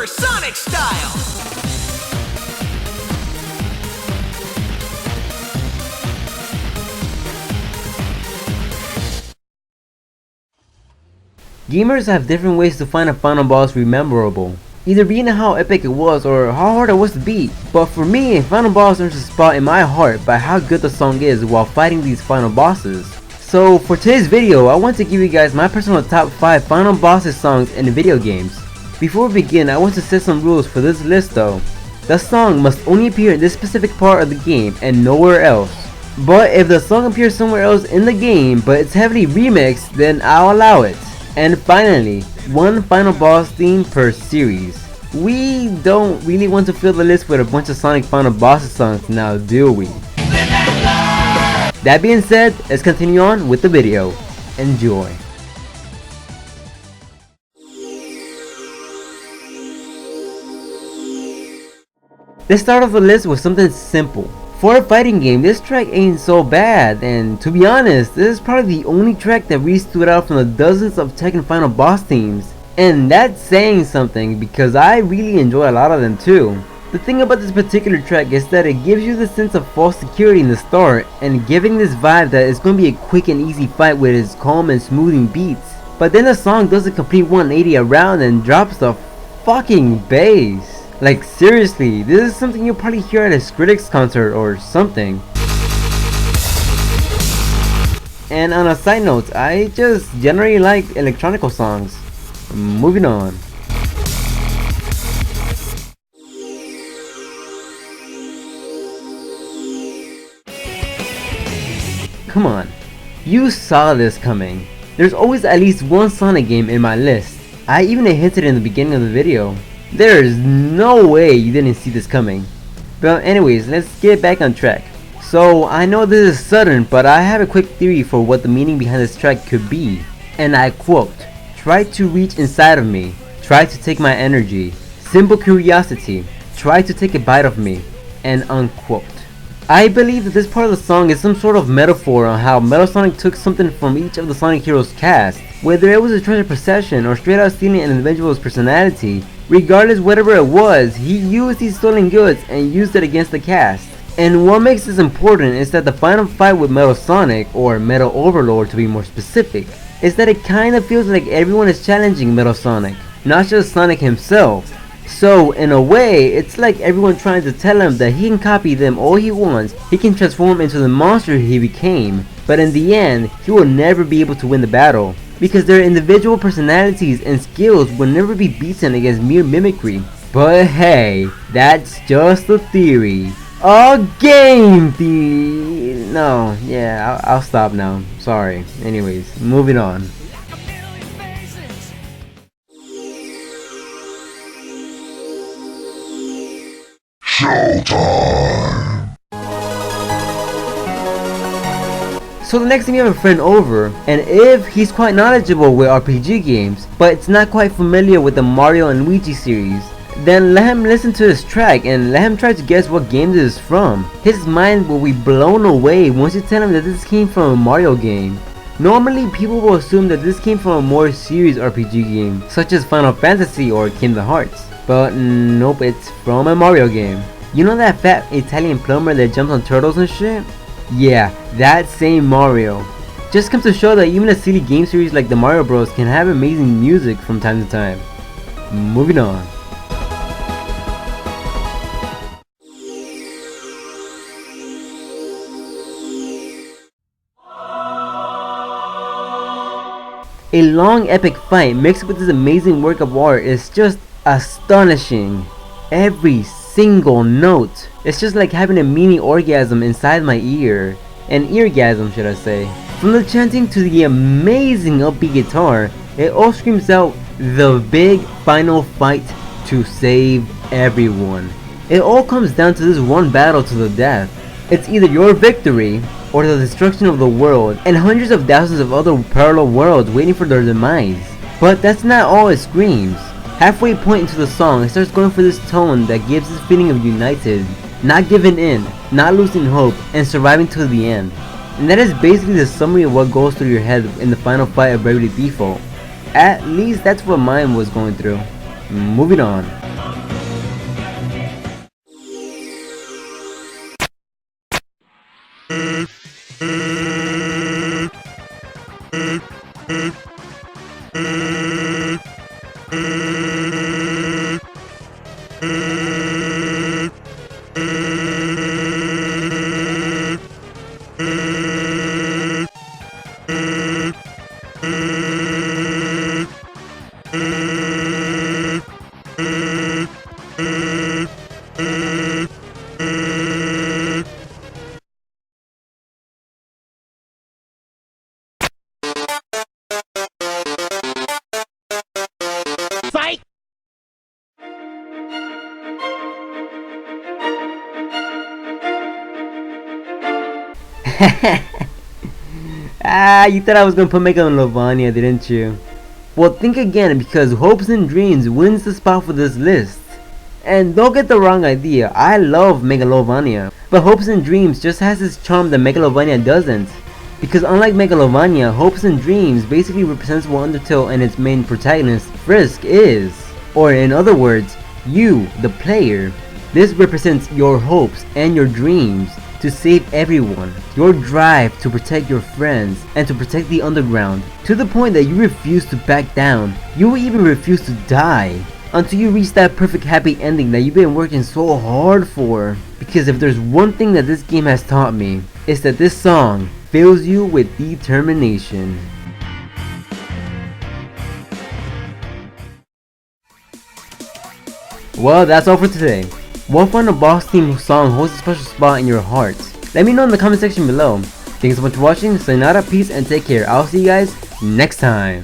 supersonic style. Gamers have different ways to find a final boss memorable, either being how epic it was or how hard it was to beat. But for me, a final boss earns a spot in my heart by how good the song is while fighting these final bosses. So for today's video, I want to give you guys my personal top 5 final bosses songs in video games. Before we begin, I want to set some rules for this list though. The song must only appear in this specific part of the game and nowhere else. But if the song appears somewhere else in the game but it's heavily remixed, then I'll allow it. And finally, one final boss theme per series. We don't really want to fill the list with a bunch of Sonic final bosses songs now, do we? That being said, let's continue on with the video. Enjoy. Let's start off the list with something simple. For a fighting game, this track ain't so bad, and to be honest, this is probably the only track that really stood out from the dozens of Tekken final boss themes. And that's saying something because I really enjoy a lot of them too. The thing about this particular track is that it gives you the sense of false security in the start and giving this vibe that it's going to be a quick and easy fight with its calm and smoothing beats. But then the song does a complete 180 around and drops the fucking bass. Like seriously, this is something you'll probably hear at a Skrillex concert or something. And on a side note, I just generally like electronical songs. Moving on. Come on, you saw this coming. There's always at least one Sonic game in my list. I even hinted in the beginning of the video. There is no way you didn't see this coming. But anyways, let's get back on track. So I know this is sudden, but I have a quick theory for what the meaning behind this track could be. And I quote, "Try to reach inside of me, try to take my energy, simple curiosity, try to take a bite of me," and unquote. I believe that this part of the song is some sort of metaphor on how Metal Sonic took something from each of the Sonic Heroes cast, whether it was a treasure possession or straight out stealing an individual's personality. Regardless whatever it was, he used these stolen goods and used it against the cast. And what makes this important is that the final fight with Metal Sonic, or Metal Overlord to be more specific, is that it kinda feels like everyone is challenging Metal Sonic, not just Sonic himself. So in a way, it's like everyone trying to tell him that he can copy them all he wants, he can transform into the monster he became, but in the end, he will never be able to win the battle, because their individual personalities and skills will never be beaten against mere mimicry. But hey, that's just a theory. A game theory. No, yeah, I'll stop now. Sorry. Anyways, moving on. Showtime! So the next time you have a friend over, and if he's quite knowledgeable with RPG games, but it's not quite familiar with the Mario and Luigi series, then let him listen to this track and let him try to guess what game this is from. His mind will be blown away once you tell him that this came from a Mario game. Normally people will assume that this came from a more serious RPG game, such as Final Fantasy or Kingdom Hearts. But nope, it's from a Mario game. You know that fat Italian plumber that jumps on turtles and shit? Yeah, that same Mario. Just comes to show that even a silly game series like the Mario Bros can have amazing music from time to time. Moving on. A long epic fight mixed with this amazing work of art is just astonishing. Every single note. It's just like having a mini orgasm inside my ear. An eargasm, should I say. From the chanting to the amazing upbeat guitar, it all screams out the big final fight to save everyone. It all comes down to this one battle to the death. It's either your victory or the destruction of the world and hundreds of thousands of other parallel worlds waiting for their demise. But that's not all it screams. Halfway point into the song, it starts going for this tone that gives this feeling of united, not giving in, not losing hope, and surviving till the end. And that is basically the summary of what goes through your head in the final fight of Bravely Default. At least that's what mine was going through. Moving on. Fight! Ah, you thought I was gonna put makeup on Lovania, didn't you? Well, think again, because Hopes and Dreams wins the spot for this list. And don't get the wrong idea, I love Megalovania, but Hopes and Dreams just has this charm that Megalovania doesn't. Because unlike Megalovania, Hopes and Dreams basically represents what Undertale and its main protagonist, Frisk, is. Or in other words, you, the player. This represents your hopes and your dreams to save everyone, your drive to protect your friends and to protect the underground, to the point that you refuse to back down. You will even refuse to die until you reach that perfect happy ending that you've been working so hard for. Because if there's one thing that this game has taught me, it's that this song fills you with determination. Well, that's all for today. What final boss theme song holds a special spot in your heart? Let me know in the comment section below. Thanks so much for watching, sayonara, peace, and take care. I'll see you guys next time.